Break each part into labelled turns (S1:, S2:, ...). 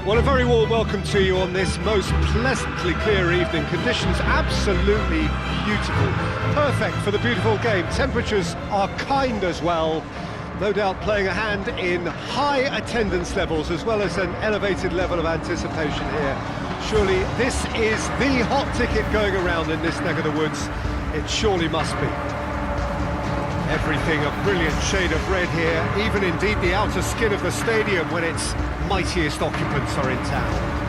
S1: Well, a very warm welcome to you on this most pleasantly clear evening. Conditions absolutely beautiful. Perfect for the beautiful game. Temperatures are kind as well. No doubt playing a hand in high attendance levels as well as an elevated level of anticipation here. Surely this is the hot ticket going around in this neck of the woods. It surely must be. Everything a brilliant shade of red here, even indeed the outer skin of the stadium when its mightiest occupants are in town.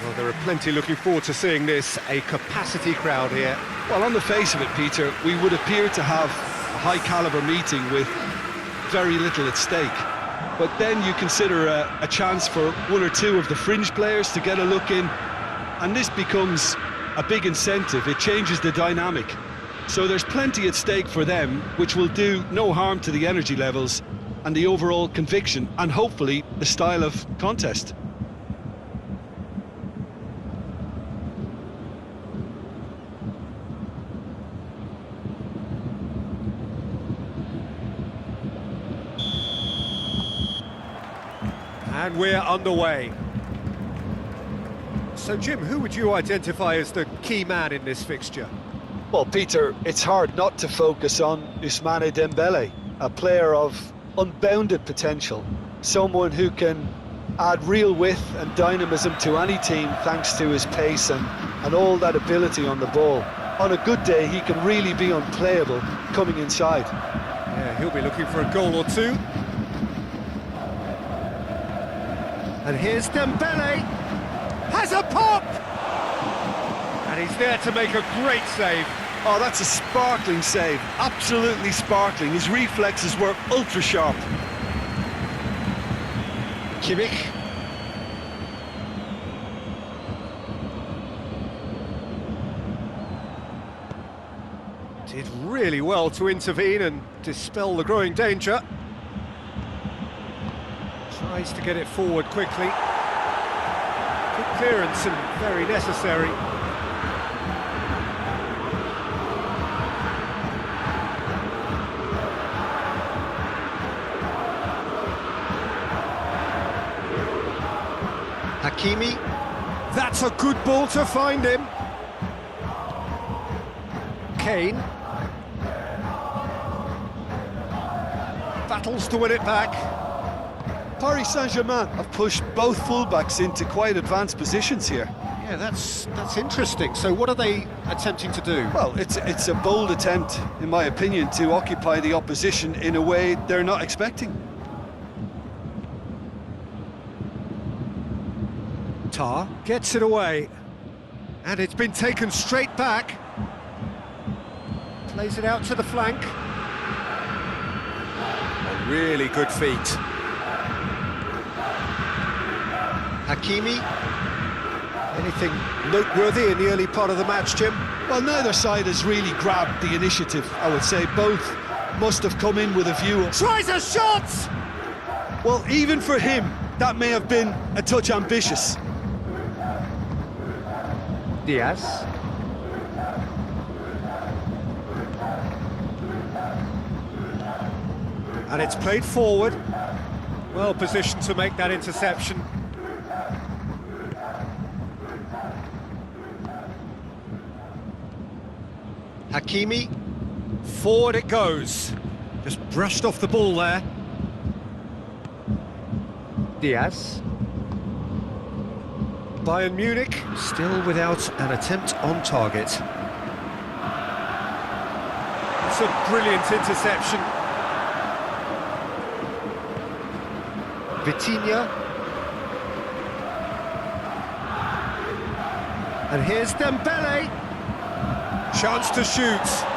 S1: Well, there are plenty looking forward to seeing this, a capacity crowd here.
S2: Well, on the face of it, Peter, we would appear to have a high-caliber meeting with very little at stake. But then you consider a chance for one or two of the fringe players to get a look in, and this becomes a big incentive. It changes the dynamic. So there's plenty at stake for them, which will do no harm to the energy levels and the overall conviction, and hopefully the style of contest.
S1: And we're underway. So, Jim, who would you identify as the key man in this fixture?
S2: Well, Peter, it's hard not to focus on Ousmane Dembele, a player of unbounded potential, someone who can add real width and dynamism to any team thanks to his pace and all that ability on the ball. On a good day, he can really be unplayable coming inside.
S1: Yeah, he'll be looking for a goal or two. And here's Dembele, has a pop! And he's there to make a great save.
S2: Oh, that's a sparkling save, absolutely sparkling. His reflexes were ultra sharp.
S1: Kimmich. Did really well to intervene and dispel the growing danger. Tries to get it forward quickly. Good clearance and very necessary. Hakimi. That's a good ball to find him. Kane. Battles to win it back.
S2: Paris Saint-Germain have pushed both fullbacks into quite advanced positions here.
S1: Yeah, that's interesting. So what are they attempting to do?
S2: Well, it's a bold attempt, in my opinion, to occupy the opposition in a way they're not expecting.
S1: Tar gets it away, and it's been taken straight back. Plays it out to the flank. A really good feat. Hakimi. Anything noteworthy in the early part of the match, Jim?
S2: Well, neither side has really grabbed the initiative, I would say. Both must have come in with a view of...
S1: Tries a shot!
S2: Well, even for him, that may have been a touch ambitious.
S1: Diaz. And it's played forward. Well positioned to make that interception. Hakimi. Forward it goes. Just brushed off the ball there. Diaz. Bayern Munich still without an attempt on target. That's a brilliant interception. Vitinha. And here's Dembele. Chance to shoot.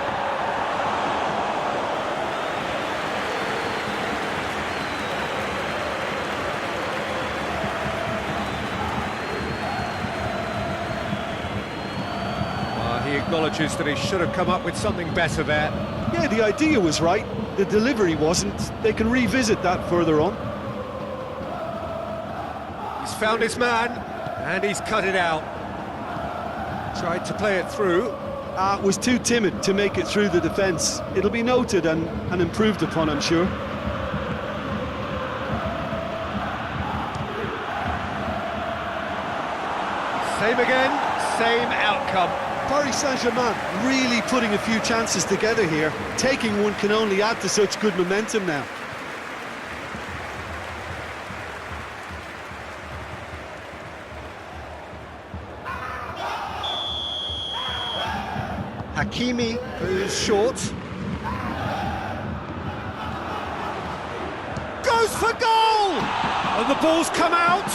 S1: He acknowledges that he should have come up with something better there.
S2: Yeah, the idea was right, the delivery wasn't. They can revisit that further on.
S1: He's found his man, and he's cut it out. Tried to play it through.
S2: Was too timid to make it through the defence. It'll be noted and improved upon, I'm sure.
S1: Same again, same outcome.
S2: Paris Saint-Germain really putting a few chances together here. Taking one can only add to such good momentum now.
S1: Hakimi is short. Goes for goal! And the ball's come out!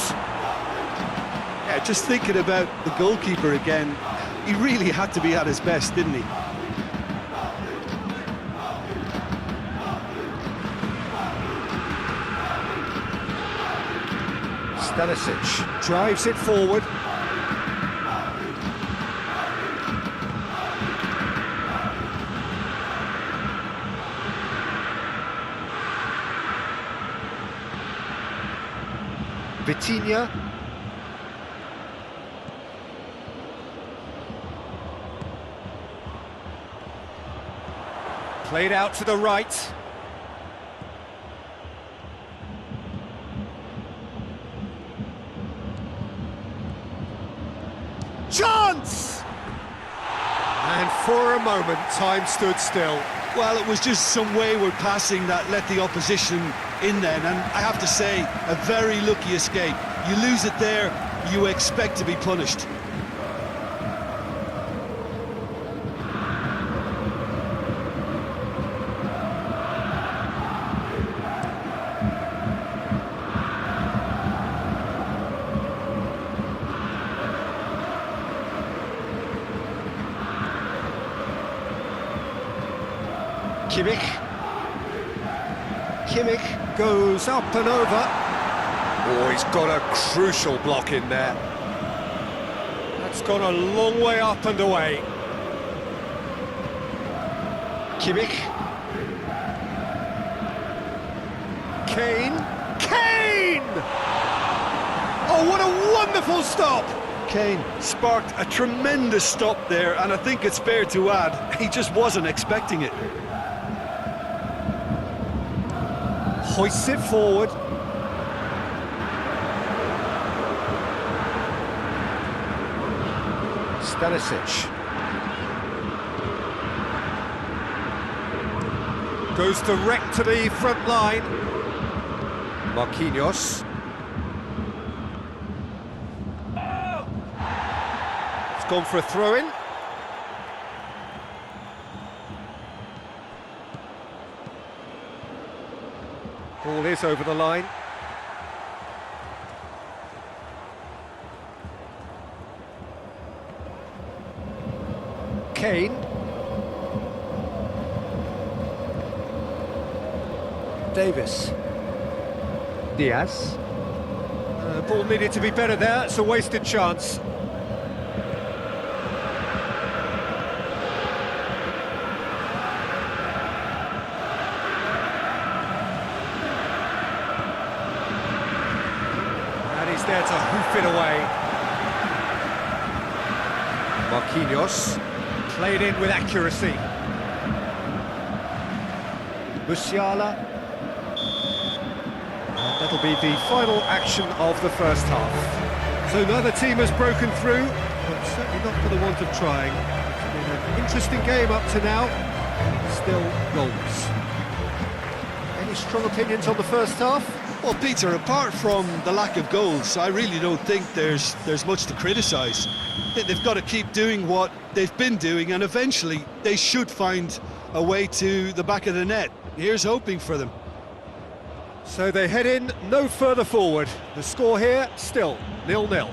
S2: Yeah, just thinking about the goalkeeper again. He really had to be at his best, didn't he?
S1: Stanisic drives it forward. Vitinha. Played out to the right. Chance! And for a moment, time stood still.
S2: Well, it was just some wayward passing that let the opposition in then, and I have to say, a very lucky escape. You lose it there, you expect to be punished.
S1: Kimmich goes up and over. Oh, he's got a crucial block in there. That's gone a long way up and away. Kimmich. Kane. Oh, what a wonderful stop!
S2: Kane sparked a tremendous stop there, and I think it's fair to add, he just wasn't expecting it.
S1: Hoists it forward. Stanisic. Goes direct to the front line. Marquinhos. It's gone for a throw-in. Ball is over the line. Kane. Davis. Diaz. Ball needed to be better there, it's a wasted chance. There to hoof it away. Marquinhos played in with accuracy. Musiala. And that'll be the final action of the first half. So neither team has broken through, but certainly not for the want of trying. It's been an interesting game up to now. Still goals. Any strong opinions on the first half?
S2: Well, Peter, apart from the lack of goals, I really don't think there's much to criticise. They've got to keep doing what they've been doing, and eventually they should find away to the back of the net. Here's hoping for them.
S1: So they head in no further forward. The score here, still 0-0.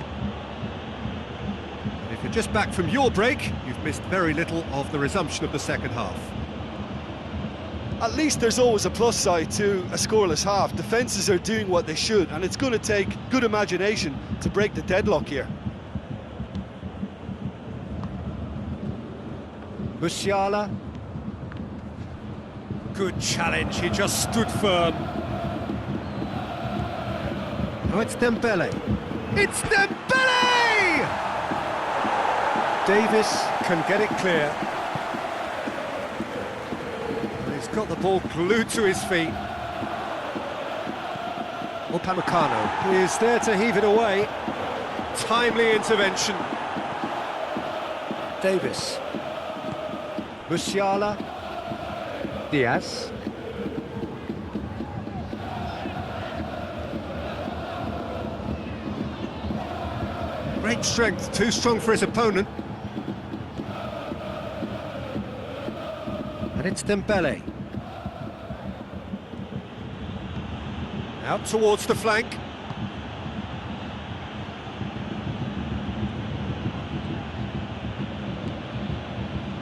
S1: And if you're just back from your break, you've missed very little of the resumption of the second half.
S2: At least there's always a plus side to a scoreless half. Defences are doing what they should, and it's going to take good imagination to break the deadlock here.
S1: Musiala. Good challenge, he just stood firm. Oh, it's Dembele. It's Dembele! Davis can get it clear. And he's got the ball glued to his feet. Upamecano is there to heave it away. Timely intervention. Davis. Musiala. Diaz. Great strength, too strong for his opponent. And it's Dembele. Out towards the flank.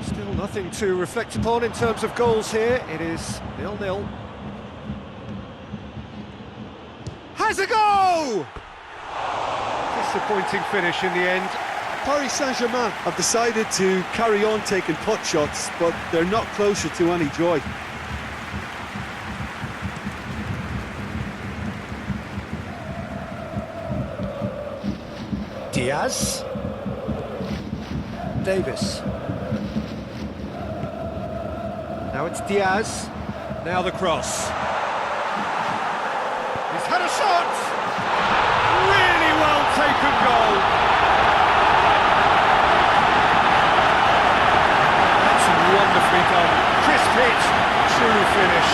S1: Still nothing to reflect upon in terms of goals here. It is 0-0. Has a go! Disappointing finish in the end.
S2: Paris Saint-Germain have decided to carry on taking pot shots, but they're not closer to any joy.
S1: Diaz. Davis. Now it's Diaz. Now the cross. He's had a shot! Really well taken goal. That's wonderfully done. Crisp hit, true finish.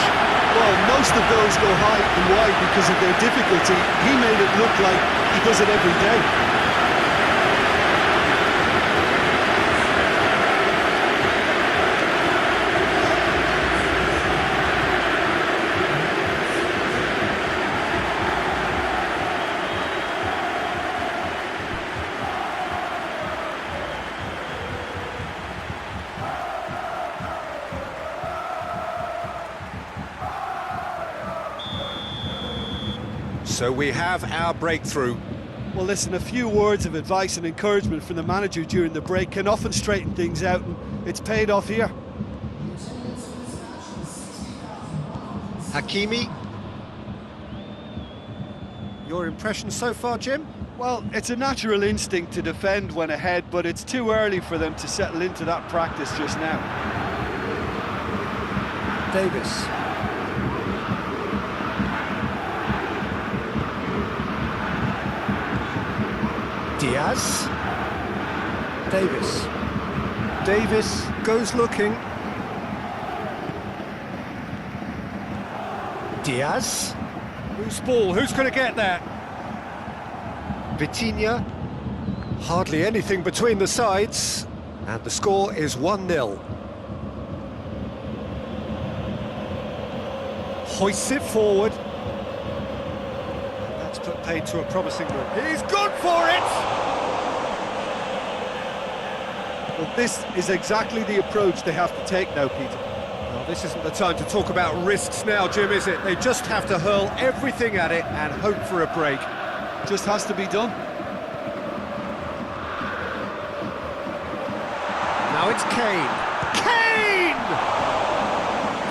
S2: Well, most of those go high and wide because of their difficulty. He made it look like he does it every day.
S1: So we have our breakthrough.
S2: Well, listen, a few words of advice and encouragement from the manager during the break can often straighten things out, and it's paid off here.
S1: Hakimi. Your impression so far, Jim?
S2: Well, it's a natural instinct to defend when ahead, but it's too early for them to settle into that practice just now.
S1: Davis. Diaz. Davis. Davis goes looking. Diaz. Whose ball? Who's going to get that? Vitinha. Hardly anything between the sides. And the score is 1-0. Hoists it forward. That's put paid to a promising move. He's gone for it!
S2: Well, this is exactly the approach they have to take now, Peter.
S1: Well, this isn't the time to talk about risks now, Jim, is it? They just have to hurl everything at it and hope for a break.
S2: Just has to be done.
S1: Now it's Kane. Kane!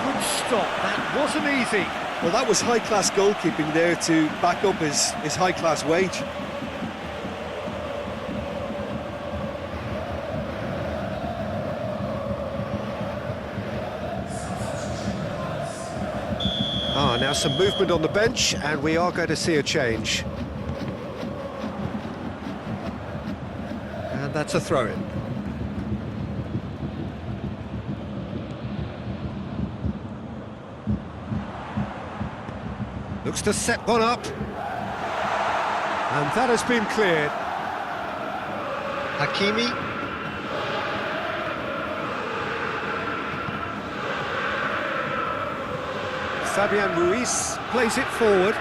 S1: Good stop, that wasn't easy.
S2: Well, that was high-class goalkeeping there to back up his high-class wage.
S1: Now some movement on the bench, and we are going to see a change. And that's a throw-in. Looks to set one up. And that has been cleared. Hakimi. Fabian Ruiz plays it forward.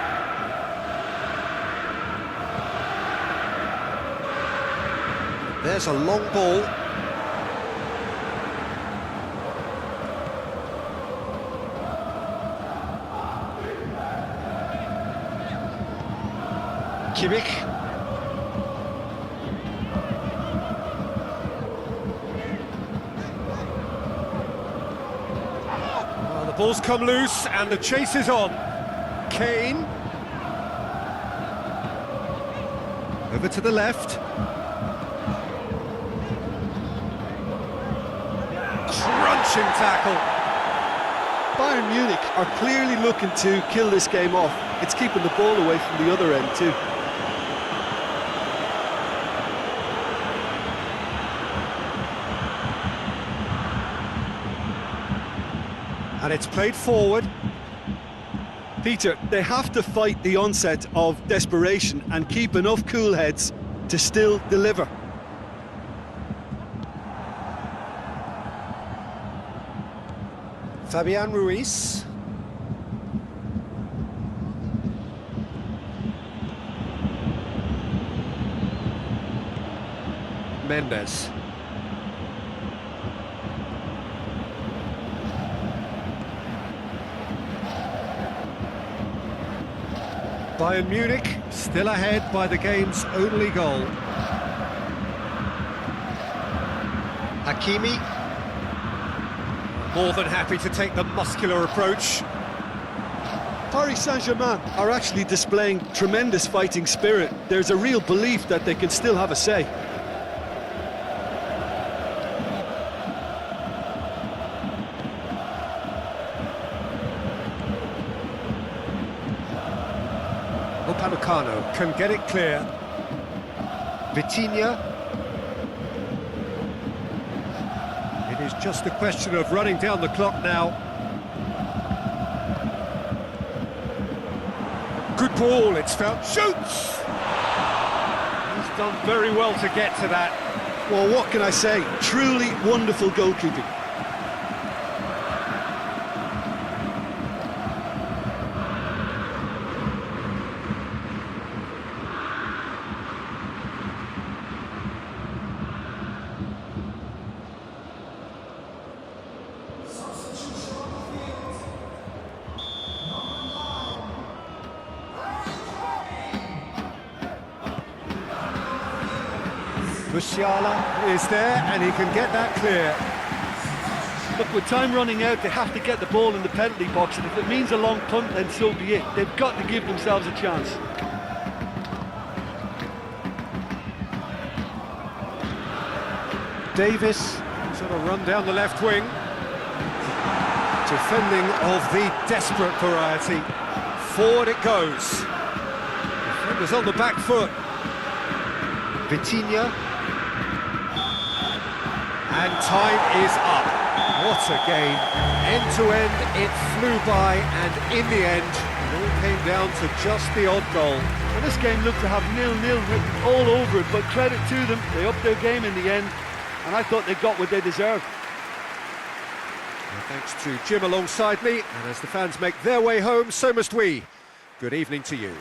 S1: There's a long ball. Kimmich. Well, the ball's come loose and the chase is on. Kane. Over to the left. Crunching tackle.
S2: Bayern Munich are clearly looking to kill this game off. It's keeping the ball away from the other end too.
S1: And it's played forward.
S2: Peter, they have to fight the onset of desperation and keep enough cool heads to still deliver.
S1: Fabian Ruiz. Mendes. Bayern Munich still ahead by the game's only goal. Hakimi. More than happy to take the muscular approach.
S2: Paris Saint-Germain are actually displaying tremendous fighting spirit. There's a real belief that they can still have a say.
S1: Upamecano can get it clear. Vitinha. It is just a question of running down the clock now. Good ball, it's found. Shoots! He's done very well to get to that.
S2: Well, what can I say? Truly wonderful goalkeeping.
S1: Musiala is there and he can get that clear.
S3: Look, with time running out, they have to get the ball in the penalty box, and if it means a long punt, then so be it. They've got to give themselves a chance.
S1: Davis sort of run down the left wing. Defending of the desperate variety. Forward it goes. Defenders on the back foot. Vitinha. And time is up. What a game. End to end, it flew by, and in the end, it all came down to just the odd goal.
S3: Well, this game looked to have 0-0 written all over it, but credit to them, they upped their game in the end, and I thought they got what they deserved.
S1: Well, thanks to Jim alongside me, and as the fans make their way home, so must we. Good evening to you.